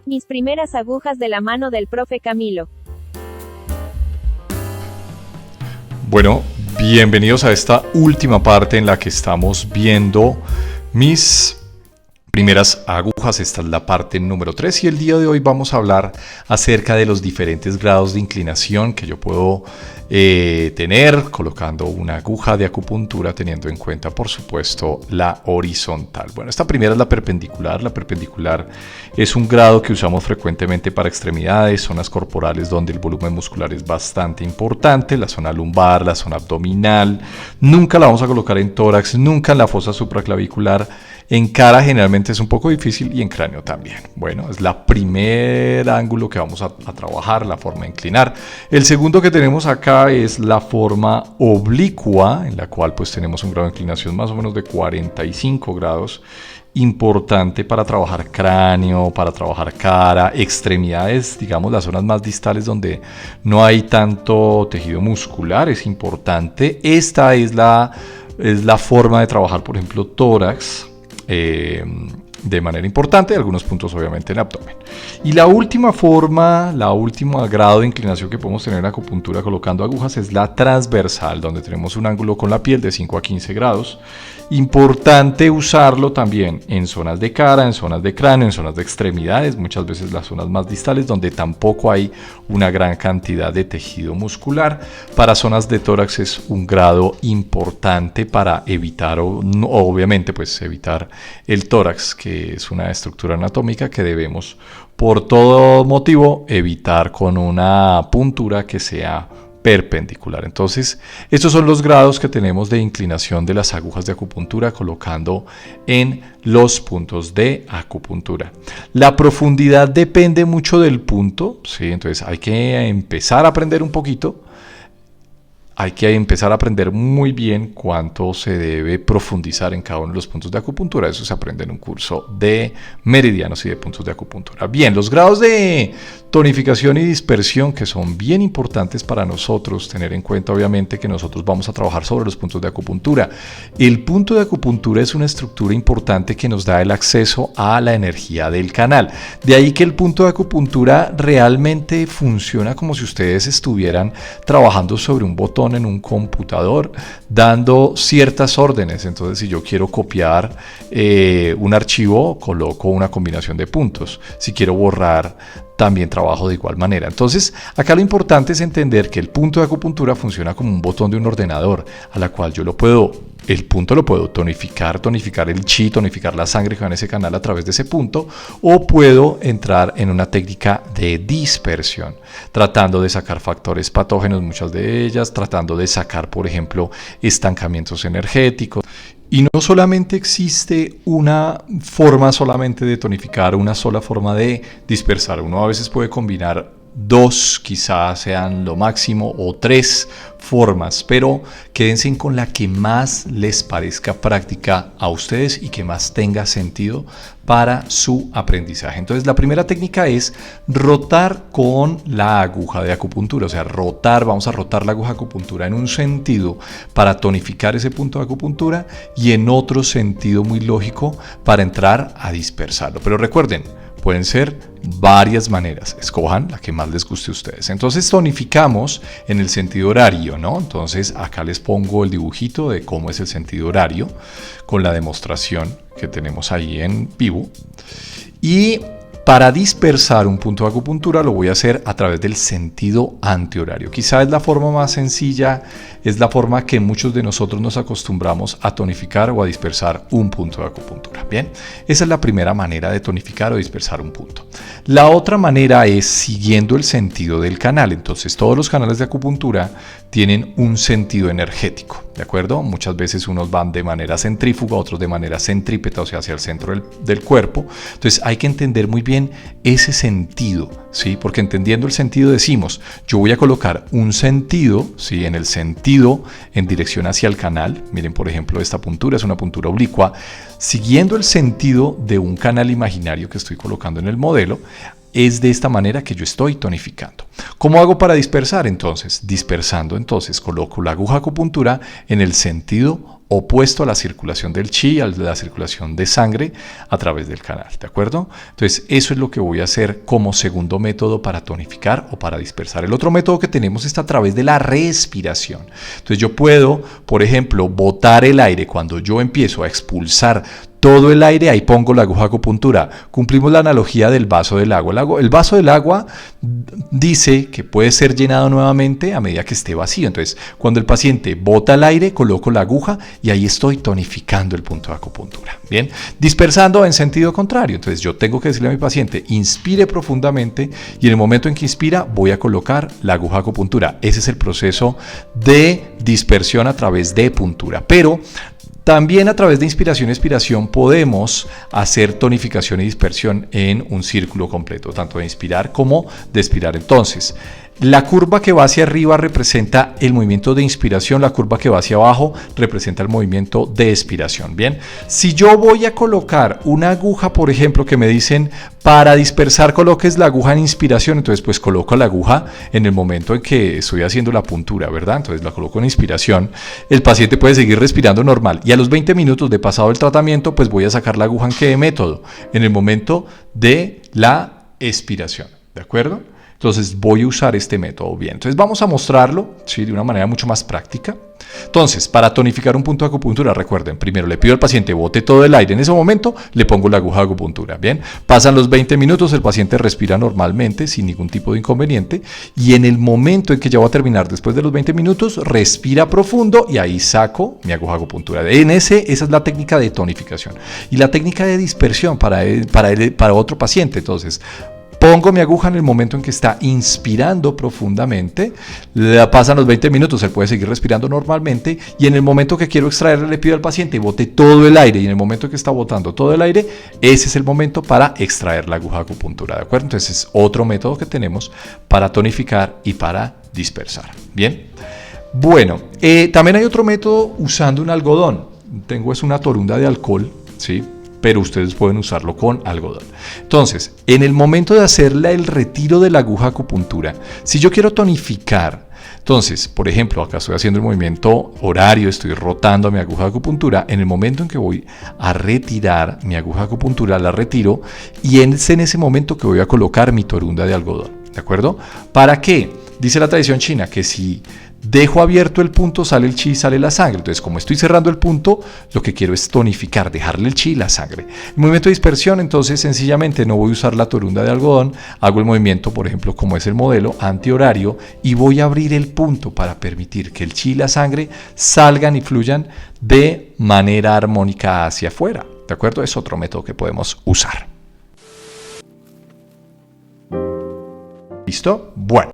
Mis primeras agujas de la mano del profe Camilo. Bueno, bienvenidos a esta última parte en la que estamos viendo mis primeras agujas. Esta es la parte número 3 y el día de hoy vamos a hablar acerca de los diferentes grados de inclinación que yo puedo tener colocando una aguja de acupuntura, teniendo en cuenta por supuesto la horizontal. Bueno, esta primera es la perpendicular. La perpendicular es un grado que usamos frecuentemente para extremidades, zonas corporales donde el volumen muscular es bastante importante, la zona lumbar, la zona abdominal. Nunca la vamos a colocar en tórax, nunca en la fosa supraclavicular. En cara generalmente es un poco difícil y en cráneo también. Bueno, es la primer ángulo que vamos a trabajar, la forma de inclinar. El segundo que tenemos acá es la forma oblicua, en la cual pues tenemos un grado de inclinación más o menos de 45 grados. Importante para trabajar cráneo, para trabajar cara, extremidades, digamos las zonas más distales donde no hay tanto tejido muscular, es importante. Esta es la forma de trabajar, por ejemplo, tórax. De manera importante, algunos puntos obviamente en abdomen. Y la última forma, la última grado de inclinación que podemos tener en acupuntura colocando agujas es la transversal, donde tenemos un ángulo con la piel de 5 a 15 grados. Importante usarlo también en zonas de cara, en zonas de cráneo, en zonas de extremidades, muchas veces las zonas más distales donde tampoco hay una gran cantidad de tejido muscular. Para zonas de tórax es un grado importante para evitar, obviamente pues evitar el tórax, que es una estructura anatómica que debemos por todo motivo evitar con una puntura que sea perpendicular. Entonces, estos son los grados que tenemos de inclinación de las agujas de acupuntura colocando en los puntos de acupuntura. La profundidad depende mucho del punto, ¿sí? Entonces hay que empezar a aprender un poquito. Hay que empezar a aprender muy bien cuánto se debe profundizar en cada uno de los puntos de acupuntura. Eso se aprende en un curso de meridianos y de puntos de acupuntura. Bien, los grados de tonificación y dispersión, que son bien importantes para nosotros tener en cuenta, obviamente, que nosotros vamos a trabajar sobre los puntos de acupuntura. El punto de acupuntura es una estructura importante que nos da el acceso a la energía del canal. De ahí que el punto de acupuntura realmente funciona como si ustedes estuvieran trabajando sobre un botón en un computador, dando ciertas órdenes. Entonces, si yo quiero copiar un archivo, coloco una combinación de puntos. Si quiero borrar, también trabajo de igual manera. Entonces, acá lo importante es entender que el punto de acupuntura funciona como un botón de un ordenador, a la cual yo el punto lo puedo tonificar el chi, tonificar la sangre que va en ese canal a través de ese punto, o puedo entrar en una técnica de dispersión, tratando de sacar factores patógenos, muchas de ellas, tratando de sacar, por ejemplo, estancamientos energéticos. Y no solamente existe una forma solamente de tonificar, una sola forma de dispersar. Uno a veces puede combinar dos, quizás sean lo máximo, o tres formas, pero quédense con la que más les parezca práctica a ustedes y que más tenga sentido para su aprendizaje. Entonces, la primera técnica es rotar con la aguja de acupuntura, o sea, vamos a rotar la aguja de acupuntura en un sentido para tonificar ese punto de acupuntura y en otro sentido muy lógico para entrar a dispersarlo. Pero recuerden, pueden ser varias maneras, escojan la que más les guste a ustedes. Entonces tonificamos en el sentido horario, ¿no? Entonces acá les pongo el dibujito de cómo es el sentido horario con la demostración que tenemos ahí en vivo. Y para dispersar un punto de acupuntura lo voy a hacer a través del sentido antihorario. Quizá es la forma más sencilla, es la forma que muchos de nosotros nos acostumbramos a tonificar o a dispersar un punto de acupuntura. Bien, esa es la primera manera de tonificar o dispersar un punto. La otra manera es siguiendo el sentido del canal. Entonces, todos los canales de acupuntura tienen un sentido energético, ¿de acuerdo? Muchas veces unos van de manera centrífuga, otros de manera centrípeta, o sea, hacia el centro del cuerpo. Entonces, hay que entender muy bien ese sentido, ¿sí? Porque entendiendo el sentido decimos, yo voy a colocar un sentido, ¿sí? En el sentido en dirección hacia el canal. Miren, por ejemplo, esta puntura es una puntura oblicua. Siguiendo el sentido de un canal imaginario que estoy colocando en el modelo, es de esta manera que yo estoy tonificando. ¿Cómo hago para dispersar entonces? Dispersando entonces, coloco la aguja acupuntura en el sentido opuesto a la circulación del chi, a la circulación de sangre a través del canal, ¿de acuerdo? Entonces eso es lo que voy a hacer como segundo método para tonificar o para dispersar. El otro método que tenemos es a través de la respiración. Entonces yo puedo, por ejemplo, botar el aire. Cuando yo empiezo a expulsar todo el aire, ahí pongo la aguja de acupuntura. Cumplimos la analogía del vaso del agua. El vaso del agua dice que puede ser llenado nuevamente a medida que esté vacío. Entonces, cuando el paciente bota el aire, coloco la aguja y ahí estoy tonificando el punto de acupuntura. Bien, dispersando en sentido contrario. Entonces, yo tengo que decirle a mi paciente, inspire profundamente y en el momento en que inspira, voy a colocar la aguja de acupuntura. Ese es el proceso de dispersión a través de puntura. Pero también a través de inspiración y expiración podemos hacer tonificación y dispersión en un círculo completo, tanto de inspirar como de expirar. Entonces, la curva que va hacia arriba representa el movimiento de inspiración, la curva que va hacia abajo representa el movimiento de expiración. Bien, si yo voy a colocar una aguja, por ejemplo, que me dicen para dispersar coloques la aguja en inspiración, entonces pues coloco la aguja en el momento en que estoy haciendo la puntura, ¿verdad? Entonces la coloco en inspiración, el paciente puede seguir respirando normal y a los 20 minutos de pasado el tratamiento, pues voy a sacar la aguja en qué método, en el momento de la expiración, ¿de acuerdo? Entonces voy a usar este método bien. Entonces vamos a mostrarlo, ¿sí?, de una manera mucho más práctica. Entonces, para tonificar un punto de acupuntura, recuerden, primero le pido al paciente bote todo el aire. En ese momento le pongo la aguja de acupuntura. Bien, pasan los 20 minutos, el paciente respira normalmente, sin ningún tipo de inconveniente. Y en el momento en que ya va a terminar, después de los 20 minutos, respira profundo y ahí saco mi aguja de acupuntura. Esa es la técnica de tonificación. Y la técnica de dispersión para otro paciente. Entonces, pongo mi aguja en el momento en que está inspirando profundamente, le pasan los 20 minutos, él puede seguir respirando normalmente y en el momento que quiero extraerle le pido al paciente bote todo el aire y en el momento que está botando todo el aire, ese es el momento para extraer la aguja de acupuntura, ¿de acuerdo? Entonces es otro método que tenemos para tonificar y para dispersar. Bien, bueno, también hay otro método usando un algodón. Tengo una torunda de alcohol, ¿sí?, pero ustedes pueden usarlo con algodón. Entonces, en el momento de hacerle el retiro de la aguja de acupuntura, si yo quiero tonificar, entonces, por ejemplo, acá estoy haciendo el movimiento horario, estoy rotando mi aguja de acupuntura, en el momento en que voy a retirar mi aguja de acupuntura, la retiro y es en ese momento que voy a colocar mi torunda de algodón, ¿de acuerdo? ¿Para qué? Dice la tradición china que si dejo abierto el punto, sale el chi, sale la sangre. Entonces, como estoy cerrando el punto, lo que quiero es tonificar, dejarle el chi y la sangre. El movimiento de dispersión, entonces, sencillamente no voy a usar la torunda de algodón, hago el movimiento, por ejemplo, como es el modelo, antihorario, y voy a abrir el punto para permitir que el chi y la sangre salgan y fluyan de manera armónica hacia afuera. ¿De acuerdo? Es otro método que podemos usar. ¿Listo? Bueno,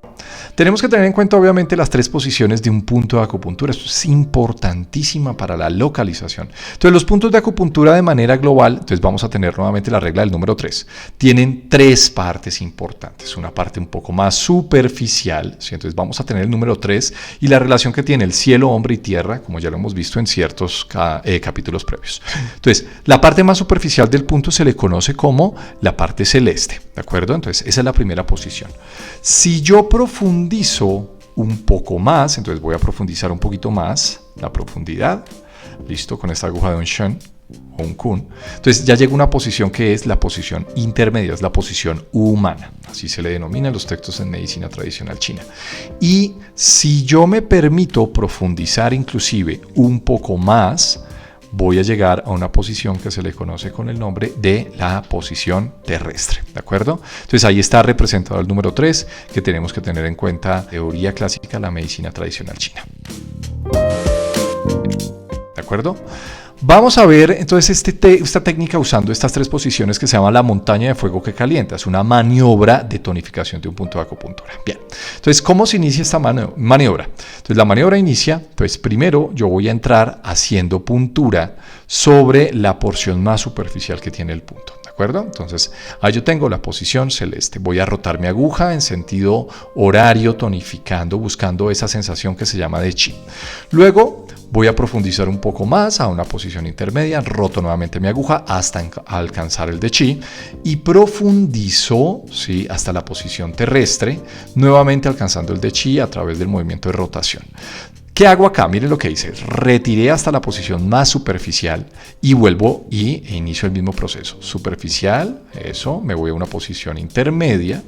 tenemos que tener en cuenta obviamente las 3 posiciones de un punto de acupuntura. Esto es importantísima para la localización. Entonces los puntos de acupuntura de manera global, entonces vamos a tener nuevamente la regla del número 3. Tienen 3 partes importantes. Una parte un poco más superficial, ¿sí? Entonces vamos a tener el número 3 y la relación que tiene el cielo, hombre y tierra, como ya lo hemos visto en ciertos capítulos previos. Entonces la parte más superficial del punto se le conoce como la parte celeste, ¿de acuerdo? Entonces esa es la primera posición. Si yo profundizo un poco más, entonces voy a profundizar un poquito más la profundidad, listo, con esta aguja de un Shen o un Kun, entonces ya llega a una posición que es la posición intermedia, es la posición humana, así se le denomina en los textos en medicina tradicional china. Y si yo me permito profundizar inclusive un poco más, voy a llegar a una posición que se le conoce con el nombre de la posición terrestre, ¿de acuerdo? Entonces ahí está representado el número 3 que tenemos que tener en cuenta, teoría clásica de la medicina tradicional china. ¿De acuerdo? Vamos a ver entonces esta técnica usando estas 3 posiciones que se llama la montaña de fuego que calienta. Es una maniobra de tonificación de un punto de acupuntura. Bien, entonces, ¿cómo se inicia esta maniobra? Entonces, la maniobra inicia, pues primero yo voy a entrar haciendo puntura sobre la porción más superficial que tiene el punto. ¿De acuerdo? Entonces, ahí yo tengo la posición celeste. Voy a rotar mi aguja en sentido horario, tonificando, buscando esa sensación que se llama de chi. Luego, voy a profundizar un poco más a una posición intermedia, roto nuevamente mi aguja hasta alcanzar el de chi y profundizo, ¿sí?, hasta la posición terrestre, nuevamente alcanzando el de chi a través del movimiento de rotación. ¿Qué hago acá? Miren lo que hice. Retiré hasta la posición más superficial y vuelvo e inicio el mismo proceso. Superficial, eso, me voy a una posición intermedia,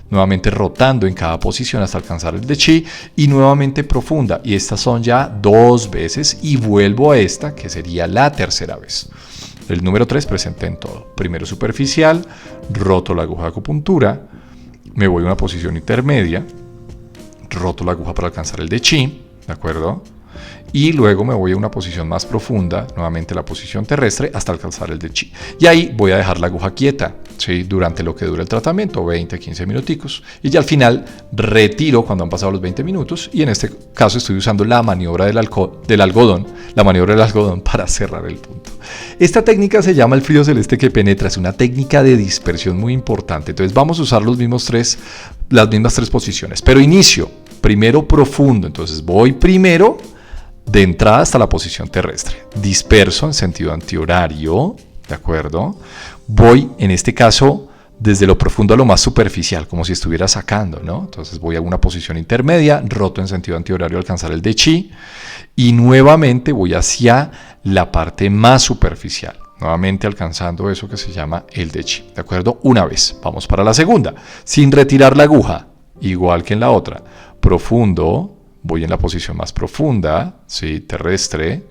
nuevamente rotando en cada posición hasta alcanzar el de chi y nuevamente profunda. Y estas son ya 2 veces y vuelvo a esta, que sería la tercera vez. El número 3 presente en todo. Primero superficial, roto la aguja de acupuntura, me voy a una posición intermedia, roto la aguja para alcanzar el de chi, ¿de acuerdo? Y luego me voy a una posición más profunda, nuevamente la posición terrestre, hasta alcanzar el de chi. Y ahí voy a dejar la aguja quieta, ¿sí? Durante lo que dura el tratamiento, 20, 15 minuticos. Y ya al final retiro cuando han pasado los 20 minutos. Y en este caso estoy usando la maniobra del algodón, para cerrar el punto. Esta técnica se llama el frío celeste que penetra. Es una técnica de dispersión muy importante. Entonces vamos a usar las mismas 3 posiciones. Pero inicio primero profundo. Entonces voy primero de entrada hasta la posición terrestre, disperso en sentido antihorario, ¿de acuerdo? Voy, en este caso, desde lo profundo a lo más superficial, como si estuviera sacando, ¿no? Entonces voy a una posición intermedia, roto en sentido antihorario, alcanzar el de chi, y nuevamente voy hacia la parte más superficial, nuevamente alcanzando eso que se llama el de chi, ¿de acuerdo? Una vez, vamos para la segunda, sin retirar la aguja, igual que en la otra, profundo, voy en la posición más profunda, ¿sí? Terrestre,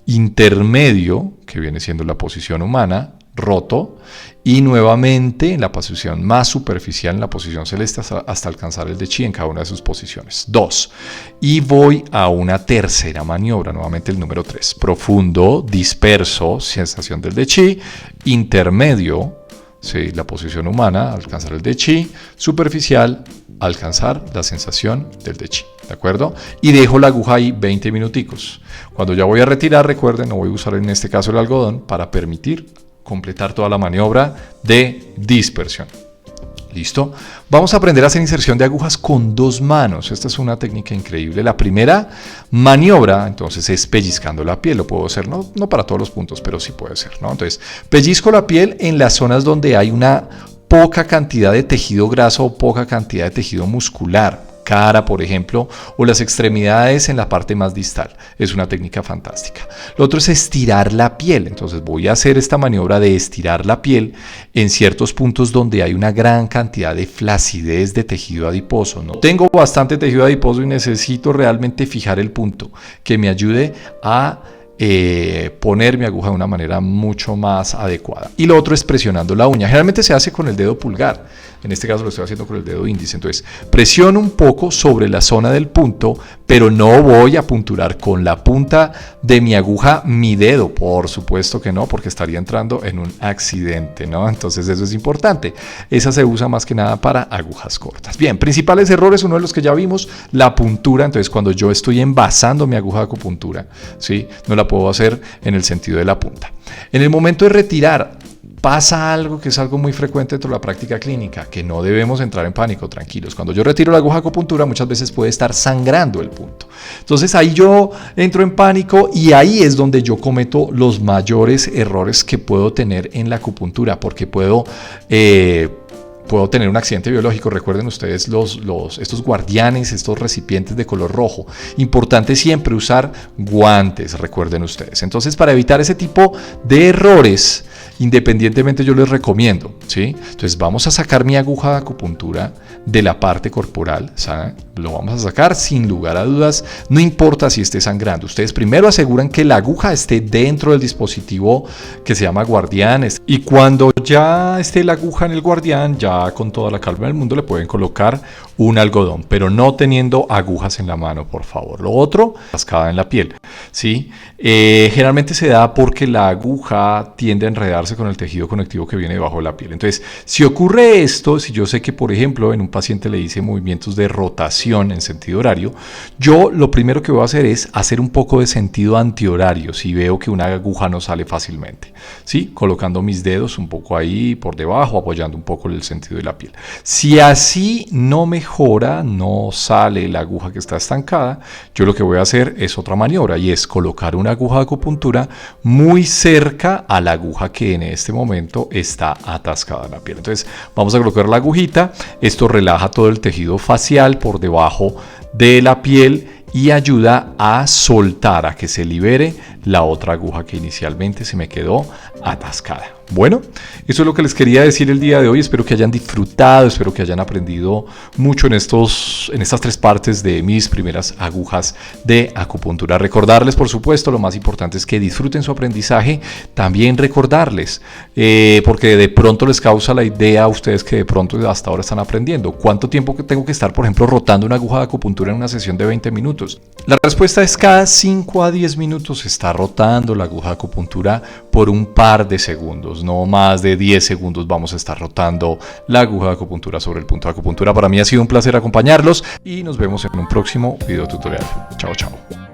intermedio, que viene siendo la posición humana, roto, y nuevamente en la posición más superficial, en la posición celeste, hasta alcanzar el de chi en cada una de sus posiciones. 2. Y voy a una tercera maniobra, nuevamente el número 3. Profundo, disperso, sensación del de chi, intermedio, ¿sí? La posición humana, alcanzar el de chi, superficial, alcanzar la sensación del de chi, ¿de acuerdo? Y dejo la aguja ahí 20 minuticos. Cuando ya voy a retirar, recuerden, no voy a usar en este caso el algodón para permitir completar toda la maniobra de dispersión. ¿Listo? Vamos a aprender a hacer inserción de agujas con 2 manos. Esta es una técnica increíble. La primera maniobra, entonces, es pellizcando la piel. Lo puedo hacer, no para todos los puntos, pero sí puede ser, ¿no? Entonces, pellizco la piel en las zonas donde hay una poca cantidad de tejido graso o poca cantidad de tejido muscular, cara, por ejemplo, o las extremidades en la parte más distal. Es una técnica fantástica. Lo otro es estirar la piel. Entonces voy a hacer esta maniobra de estirar la piel en ciertos puntos donde hay una gran cantidad de flacidez de tejido adiposo, ¿no? Tengo bastante tejido adiposo y necesito realmente fijar el punto que me ayude a poner mi aguja de una manera mucho más adecuada. Y lo otro es presionando la uña. Generalmente se hace con el dedo pulgar. En este caso lo estoy haciendo con el dedo índice. Entonces presiono un poco sobre la zona del punto, pero no voy a punturar con la punta de mi aguja mi dedo. Por supuesto que no, porque estaría entrando en un accidente, ¿no? Entonces eso es importante. Esa se usa más que nada para agujas cortas. Bien, principales errores, uno de los que ya vimos, la puntura. Entonces cuando yo estoy envasando mi aguja de acupuntura, ¿sí? No la puedo hacer en el sentido de la punta. En el momento de retirar, pasa algo que es algo muy frecuente dentro de la práctica clínica, que no debemos entrar en pánico, tranquilos. Cuando yo retiro la aguja de acupuntura, muchas veces puede estar sangrando el punto. Entonces ahí yo entro en pánico y ahí es donde yo cometo los mayores errores que puedo tener en la acupuntura, porque puedo tener un accidente biológico. Recuerden ustedes estos guardianes, estos recipientes de color rojo. Importante siempre usar guantes, recuerden ustedes. Entonces, para evitar ese tipo de errores, independientemente yo les recomiendo, ¿sí? Entonces vamos a sacar mi aguja de acupuntura de la parte corporal, ¿saben? Lo vamos a sacar sin lugar a dudas, no importa si esté sangrando. Ustedes primero aseguran que la aguja esté dentro del dispositivo que se llama guardián, y cuando ya esté la aguja en el guardián, ya con toda la calma del mundo le pueden colocar un algodón, pero no teniendo agujas en la mano, por favor. Lo otro, cascada en la piel, ¿sí? Generalmente se da porque la aguja tiende a enredarse con el tejido conectivo que viene debajo de la piel. Entonces, si ocurre esto, si yo sé que, por ejemplo, en un paciente le hice movimientos de rotación en sentido horario, yo lo primero que voy a hacer es hacer un poco de sentido antihorario, si veo que una aguja no sale fácilmente, ¿sí? Colocando mis dedos un poco ahí por debajo, apoyando un poco el sentido de la piel. Si así no mejora, no sale la aguja que está estancada, yo lo que voy a hacer es otra maniobra, y es colocar una aguja de acupuntura muy cerca a la aguja que en este momento está atascada en la piel. Entonces vamos a colocar la agujita. Esto relaja todo el tejido facial por debajo de la piel y ayuda a soltar, a que se libere la otra aguja que inicialmente se me quedó atascada. Bueno, eso es lo que les quería decir el día de hoy. Espero que hayan disfrutado, espero que hayan aprendido mucho en estas 3 partes de mis primeras agujas de acupuntura. Recordarles, por supuesto, lo más importante es que disfruten su aprendizaje. También recordarles, porque de pronto les causa la idea a ustedes que de pronto hasta ahora están aprendiendo. ¿Cuánto tiempo tengo que estar, por ejemplo, rotando una aguja de acupuntura en una sesión de 20 minutos? La respuesta es cada 5 a 10 minutos se está rotando la aguja de acupuntura por un par de segundos. No más de 10 segundos vamos a estar rotando la aguja de acupuntura sobre el punto de acupuntura. Para mí ha sido un placer acompañarlos y nos vemos en un próximo video tutorial. Chao, chao.